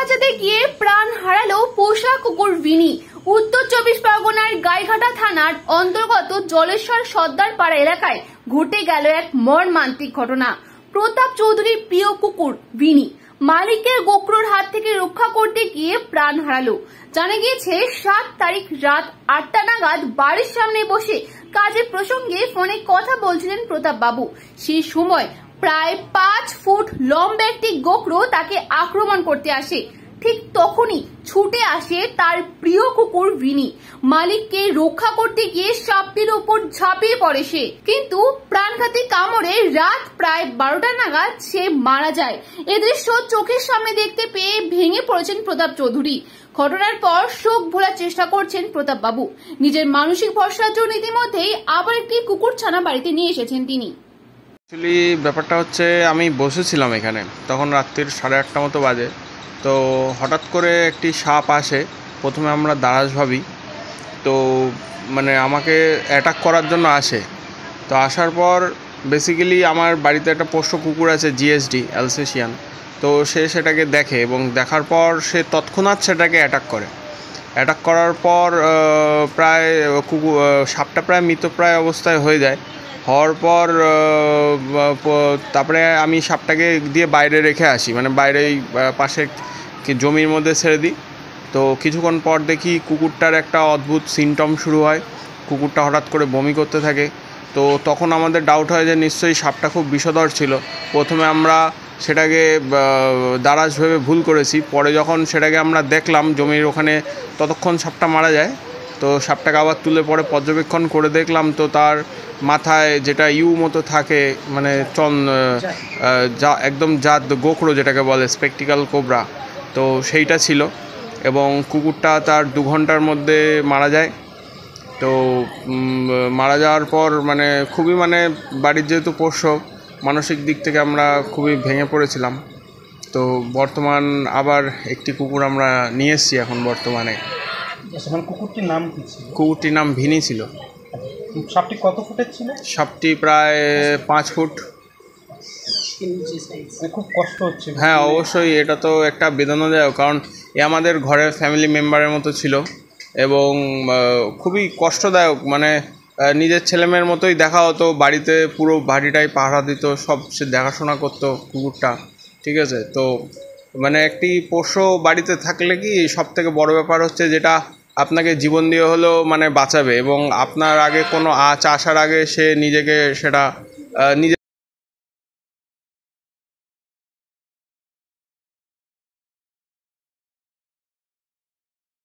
বাঁচাতে গিয়ে প্রাণ হারালো পোষা কুকুর ভিনি। উত্তর 24 পরগনার গাইঘাটা থানার অন্তর্গত জলেশ্বর সর্দারপাড়া এলাকায় ঘটে গেল এক মর্মান্তিক ঘটনা। প্রতাপ চৌধুরীর প্রিয় কুকুর ভিনি মালিকের গোখরোর হাত থেকে রক্ষা করতে গিয়ে প্রাণ হারালো। জানা গিয়েছে 7 তারিখ রাত 8টা নাগাদ বাড়ির সামনে বসে কাজের প্রসঙ্গে ফোনে কথা বলছিলেন প্রতাপ বাবু। সেই সময় প্রায় 5 ফুট লম্বা একটি গোখরো তাকে আক্রমণ করতে আসে। ঠিক তখনই ছুটে আসে তার প্রিয় কুকুর ভিনি। মালিককে রক্ষা করতে গিয়ে সাপটির উপর ঝাঁপিয়ে পড়ে সে, কিন্তু প্রাণঘাতী কামড়ে রাত প্রায় 12টা নাগাদ সে মারা যায়। এ দৃশ্য চোখের সামনে দেখতে পেয়ে ভেঙে পড়েছেন প্রতাপ চৌধুরী। ঘটনার পর শোক ভোলার চেষ্টা করছেন প্রতাপ বাবু। নিজের মানসিক ভরসার জন্য ইতিমধ্যেই আবার একটি কুকুর ছানা বাড়িতে নিয়ে এসেছেন তিনি। অ্যাকচুয়ালি ব্যাপারটা হচ্ছে, আমি বসেছিলাম এখানে, তখন রাত্রির 8:30 মতো বাজে। তো হঠাৎ করে একটি সাপ আসে। প্রথমে আমরা দারাজ ভাবি, তো মানে আমাকে অ্যাটাক করার জন্য আসে। তো আসার পর বেসিক্যালি আমার বাড়িতে একটা পোষ্য কুকুর আছে, জিএসডি অ্যালসেশিয়ান। তো সে সেটাকে দেখে এবং দেখার পর সে তৎক্ষণাৎ সেটাকে অ্যাটাক করে। অ্যাটাক করার পর প্রায় সাপটা প্রায় মৃতপ্রায় অবস্থায় হয়ে যায়। হওয়ার পর তারপরে আমি সাপটাকে দিয়ে বাইরে রেখে আসি, মানে বাইরেই পাশে জমির মধ্যে ছেড়ে দিই। তো কিছুক্ষণ পর দেখি কুকুরটার একটা অদ্ভুত সিমটম শুরু হয়। কুকুরটা হঠাৎ করে বমি করতে থাকে। তো তখন আমাদের ডাউট হয় যে নিশ্চয়ই সাপটা খুব বিষধর ছিল। প্রথমে আমরা সেটাকে দারাজ ভেবে ভুল করেছি। পরে যখন সেটাকে আমরা দেখলাম জমির ওখানে, ততক্ষণ সাপটা মারা যায়। তো সাপটাকে আবার তুলে পরে পর্যবেক্ষণ করে দেখলাম, তো তার মাথায় যেটা ইউ মতো থাকে, মানে যা একদম জাত গোখরো যেটাকে বলে, স্পেকটিক্যাল কোবরা, তো সেইটা ছিল। এবং কুকুরটা তার 2 ঘন্টার মধ্যে মারা যায়। তো মারা যাওয়ার পর খুবই বাড়ির যেহেতু পোষ্য, মানসিক দিক থেকে আমরা খুবই ভেঙে পড়েছিলাম। তো বর্তমান আবার একটি কুকুর আমরা নিয়ে এসেছি এখন বর্তমানে। কুকুরটির নাম কি ছিল? কুকুরটির নাম ভিনি ছিল। সাপটি কত ফুটের ছিল? সাপটি প্রায় 5 ফুট। খুব কষ্ট হচ্ছে। হ্যাঁ, অবশ্যই এটা তো একটা বেদনাদায়ক, কারণ এ আমাদের ঘরের ফ্যামিলি মেম্বারের মতো ছিল এবং খুবই কষ্টদায়ক। নিজের ছেলেমেয়ের মতোই দেখা হতো। বাড়িতে পুরো বাড়িটাই পাহারা দিত, সব সে দেখাশোনা করতো কুকুরটা, ঠিক আছে। তো একটি পোষ্য বাড়িতে থাকলে কি সবথেকে বড় ব্যাপার হচ্ছে, যেটা আপনাকে জীবন দিয়ে হলেও বাঁচাবে এবং আপনার আগে কোনো আসার আগে সে নিজেকে সেটা নিজে